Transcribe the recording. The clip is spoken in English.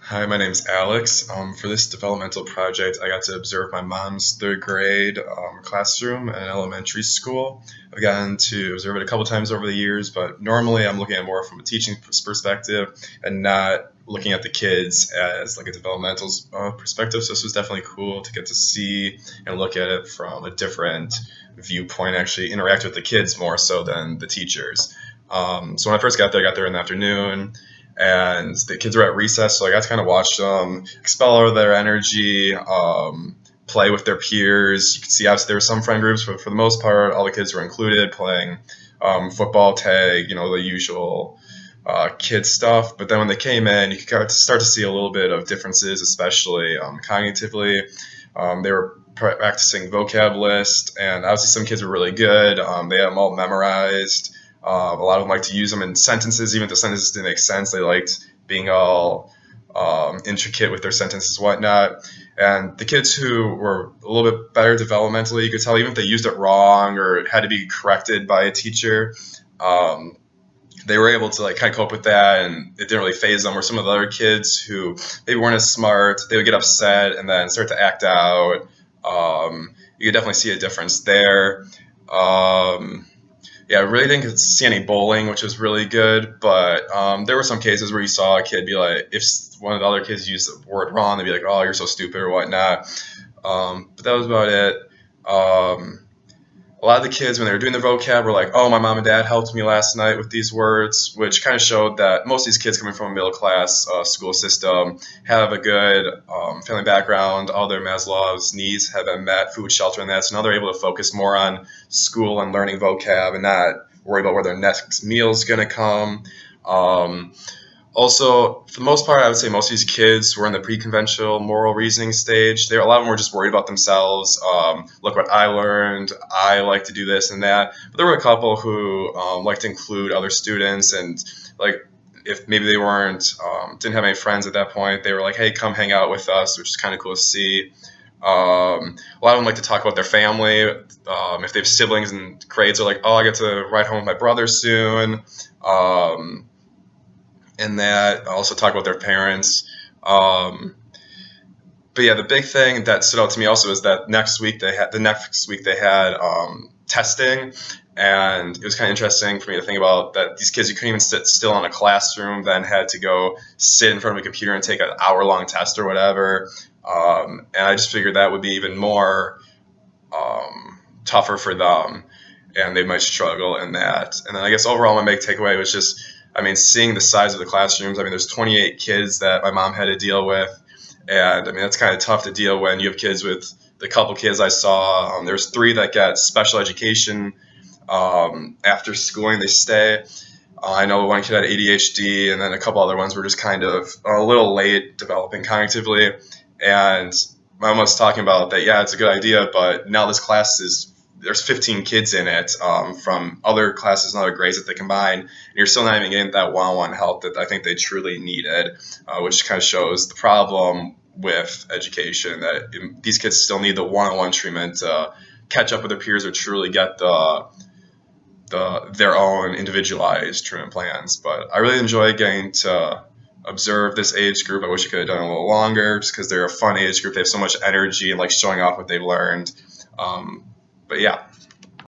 Hi, my name's Alex. For this developmental project, I got to observe my mom's third grade classroom at an elementary school. I've gotten to observe it a couple times over the years, but normally I'm looking at it more from a teaching perspective and not looking at the kids as like a developmental perspective. So this was definitely cool to get to see and look at it from a different viewpoint, actually interact with the kids more so than the teachers. So when I got there in the afternoon and the kids were at recess, so I got to kind of watch them expel all of their energy, play with their peers. You could see obviously there were some friend groups, but for the most part, all the kids were included playing football, tag, the usual kid stuff. But then when they came in, you could start to see a little bit of differences, especially cognitively. They were practicing vocab list, and obviously some kids were really good. They had them all memorized. A lot of them liked to use them in sentences, even if the sentences didn't make sense. They liked being all intricate with their sentences and whatnot. And the kids who were a little bit better developmentally, you could tell even if they used it wrong or it had to be corrected by a teacher, um, they were able to like kind of cope with that, and it didn't really phase them. Or some of the other kids who maybe weren't as smart, they would get upset and then start to act out. You could definitely see a difference there. Um, yeah, I really didn't see any bowling, which was really good. But there were some cases where you saw a kid be like, if one of the other kids used the word wrong, they'd be like, "Oh, you're so stupid" or whatnot. But that was about it. Um, a lot of the kids, when they were doing the vocab, were like, "Oh, my mom and dad helped me last night with these words," which kind of showed that most of these kids coming from a middle class school system have a good family background. All their Maslow's needs have been met, food, shelter, and that. So now they're able to focus more on school and learning vocab and not worry about where their next meal is going to come. Um, Also, for the most part, I would say most of these kids were in the pre-conventional moral reasoning stage. A lot of them were just worried about themselves. Look what I learned. I like to do this and that. But there were a couple who liked to include other students, and like if maybe they weren't didn't have any friends at that point, they were like, "Hey, come hang out with us," which is kind of cool to see. A lot of them like to talk about their family. If they have siblings and grades, they're like, "Oh, I get to ride home with my brother soon." Um, and that also talk about their parents. Um, but yeah, the big thing that stood out to me also is that next week they had testing, and it was kind of interesting for me to think about that these kids, you couldn't even sit still in a classroom, then had to go sit in front of a computer and take an hour-long test or whatever. And I just figured that would be even more tougher for them, and they might struggle in that. And then I guess overall, my big takeaway was just, I mean, seeing the size of the classrooms. I mean, there's 28 kids that my mom had to deal with, and I mean that's kind of tough to deal when you have kids with the couple kids I saw. There's three that got special education after schooling. They stay. I know one kid had ADHD, and then a couple other ones were just kind of a little late developing cognitively. And my mom was talking about that. Yeah, it's a good idea, but now this class is there's 15 kids in it from other classes and other grades that they combine, and you're still not even getting that one-on-one help that I think they truly needed, which kind of shows the problem with education that these kids still need the one-on-one treatment to catch up with their peers or truly get their own individualized treatment plans. But I really enjoy getting to observe this age group. I wish I could have done it a little longer just because they're a fun age group. They have so much energy and like showing off what they've learned. Um, but yeah,